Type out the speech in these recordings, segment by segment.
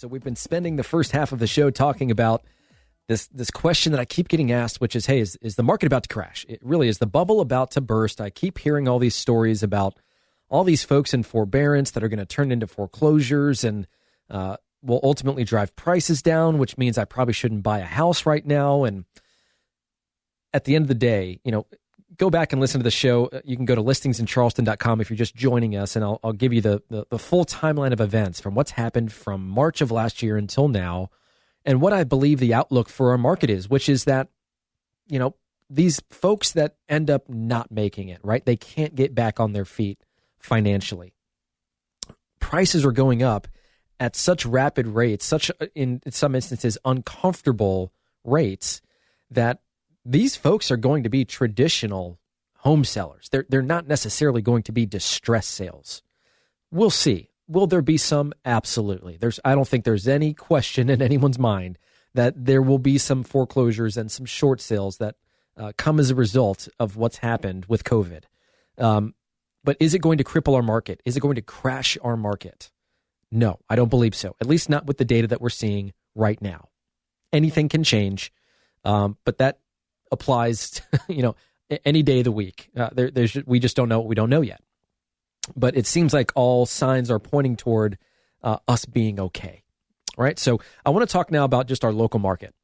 So we've been spending the first half of the show talking about this question that I keep getting asked, which is, hey, is the market about to crash? It really is. The bubble about to burst. I keep hearing all these stories about all these folks in forbearance that are going to turn into foreclosures and will ultimately drive prices down, which means I probably shouldn't buy a house right now. And at the end of the day, go back and listen to the show. You can go to listingsincharleston.com if you're just joining us, and I'll give you the full timeline of events from what's happened from March of last year until now, and what I believe the outlook for our market is, which is that, these folks that end up not making it, right? They can't get back on their feet financially. Prices are going up at such rapid rates, such, in some instances, uncomfortable rates, that these folks are going to be traditional home sellers. They're not necessarily going to be distressed sales. We'll see. Will there be some? Absolutely. I don't think there's any question in anyone's mind that there will be some foreclosures and some short sales that come as a result of what's happened with COVID. But is it going to cripple our market? Is it going to crash our market? No, I don't believe so. At least not with the data that we're seeing right now. Anything can change, but that applies, any day of the week. We just don't know what we don't know yet. But it seems like all signs are pointing toward us being okay. All right. So I want to talk now about just our local market,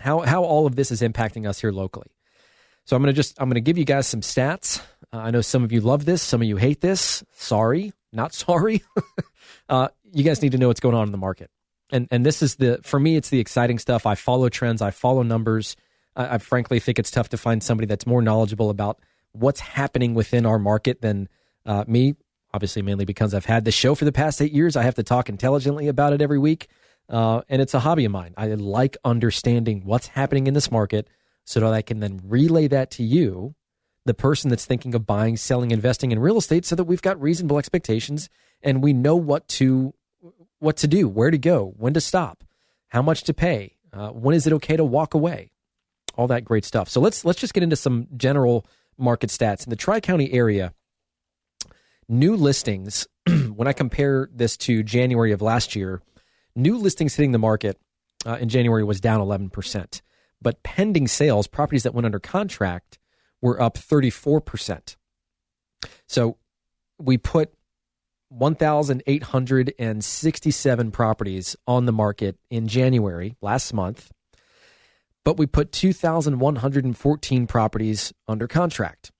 how all of this is impacting us here locally. So I'm going to give you guys some stats. I know some of you love this. Some of you hate this. Sorry, not sorry. You guys need to know what's going on in the market. And this is for me, it's the exciting stuff. I follow trends. I follow numbers. I frankly think it's tough to find somebody that's more knowledgeable about what's happening within our market than me, obviously mainly because I've had the show for the past 8 years. I have to talk intelligently about it every week, and it's a hobby of mine. I like understanding what's happening in this market so that I can then relay that to you, the person that's thinking of buying, selling, investing in real estate, so that we've got reasonable expectations and we know what to do, where to go, when to stop, how much to pay, when is it okay to walk away, all that great stuff. So let's just get into some general market stats. In the Tri-County area, new listings, when I compare this to January of last year, new listings hitting the market in January was down 11%. But pending sales, properties that went under contract, were up 34%. So we put 1,867 properties on the market in January, last month, but we put 2,114 properties under contract.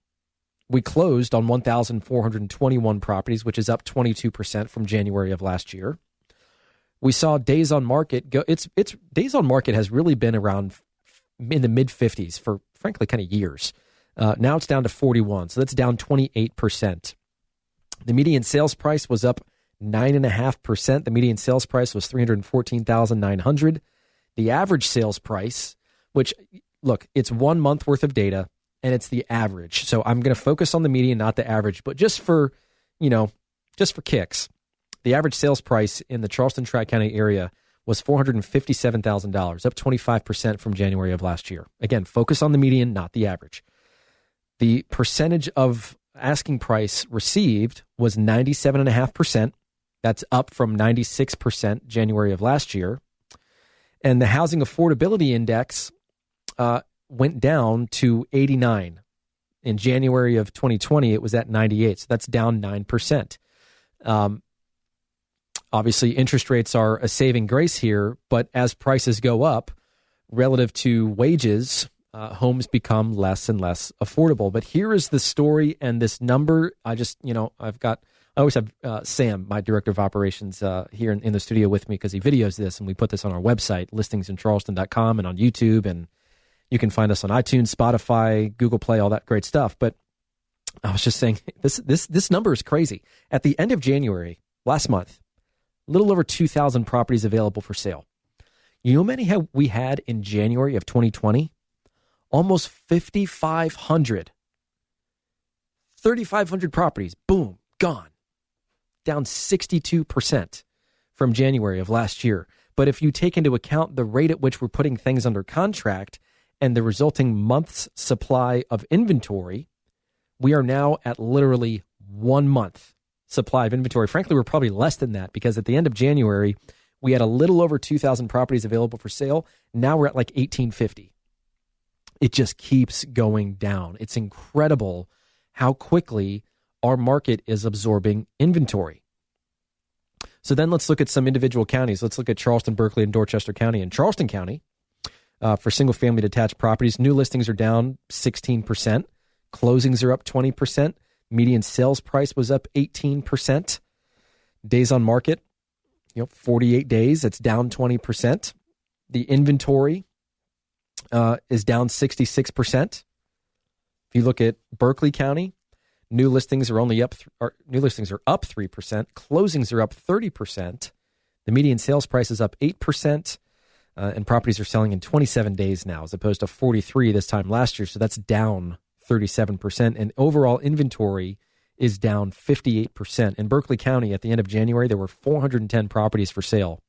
We closed on 1,421 properties, which is up 22% from January of last year. We saw days on market go. It's days on market has really been around in the mid 50s for frankly kind of years. Now it's down to 41, so that's down 28%. The median sales price was up 9.5%. The median sales price was $314,900. The average sales price, which look, it's 1 month worth of data. And it's the average. So I'm going to focus on the median, not the average. But just for kicks, the average sales price in the Charleston Tri-County area was $457,000, up 25% from January of last year. Again, focus on the median, not the average. The percentage of asking price received was 97.5%. That's up from 96% January of last year. And the housing affordability index went down to 89. In January of 2020, it was at 98. So that's down 9%. Obviously, interest rates are a saving grace here, but as prices go up relative to wages, homes become less and less affordable. But here is the story and this number. I always have Sam, my director of operations, here in the studio with me because he videos this, and we put this on our website, listingsincharleston.com, and on YouTube, and you can find us on iTunes, Spotify, Google Play, all that great stuff. But I was just saying, this number is crazy. At the end of January, last month, a little over 2,000 properties available for sale. You know how many we had in January of 2020? Almost 5,500. 3,500 properties, boom, gone. Down 62% from January of last year. But if you take into account the rate at which we're putting things under contract and the resulting month's supply of inventory, we are now at literally 1 month supply of inventory. Frankly, we're probably less than that because at the end of January, we had a little over 2,000 properties available for sale. Now we're at like 1,850. It just keeps going down. It's incredible how quickly our market is absorbing inventory. So then let's look at some individual counties. Let's look at Charleston, Berkeley, and Dorchester County. In Charleston County, for single-family detached properties, new listings are down 16%. Closings are up 20%. Median sales price was up 18%. Days on market, 48 days. It's down 20%. The inventory is down 66%. If you look at Berkeley County, new listings are up 3%. Closings are up 30%. The median sales price is up 8%. And properties are selling in 27 days now, as opposed to 43 this time last year. So that's down 37%. And overall inventory is down 58%. In Berkeley County, at the end of January, there were 410 properties for sale.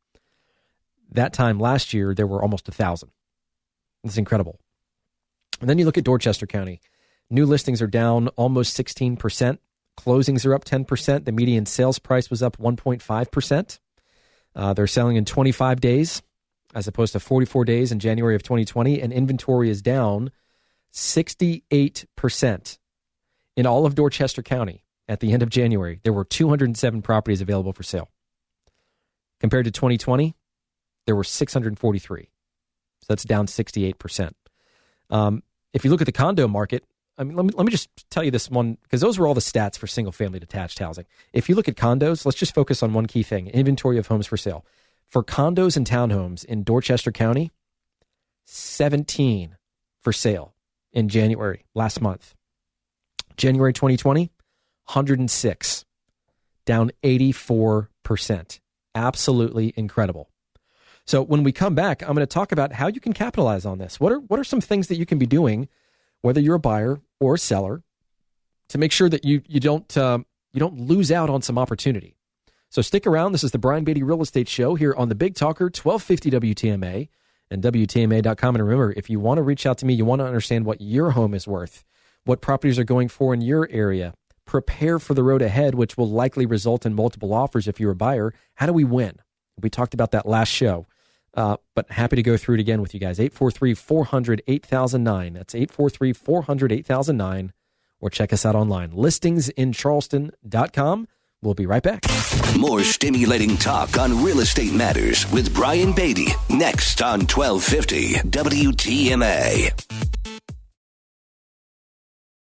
That time last year, there were almost 1,000. It's incredible. And then you look at Dorchester County. New listings are down almost 16%. Closings are up 10%. The median sales price was up 1.5%. They're selling in 25 days, as opposed to 44 days in January of 2020, and inventory is down 68%. In all of Dorchester County, at the end of January, there were 207 properties available for sale. Compared to 2020, there were 643. So that's down 68%. If you look at the condo market, let me just tell you this one, because those were all the stats for single-family detached housing. If you look at condos, let's just focus on one key thing, inventory of homes for sale. For condos and townhomes in Dorchester County, 17 for sale in January, last month. January 2020, 106, down 84%. Absolutely incredible. So when we come back, I'm going to talk about how you can capitalize on this. What are some things that you can be doing, whether you're a buyer or a seller, to make sure that you don't lose out on some opportunity. So stick around. This is the Brian Beatty Real Estate Show here on the Big Talker, 1250 WTMA and WTMA.com. And remember, if you want to reach out to me, you want to understand what your home is worth, what properties are going for in your area, prepare for the road ahead, which will likely result in multiple offers if you're a buyer. How do we win? We talked about that last show, but happy to go through it again with you guys. 843-400-8009. That's 843-400-8009. Or check us out online, listingsincharleston.com. We'll be right back. More stimulating talk on real estate matters with Brian Beatty next on 1250 WTMA.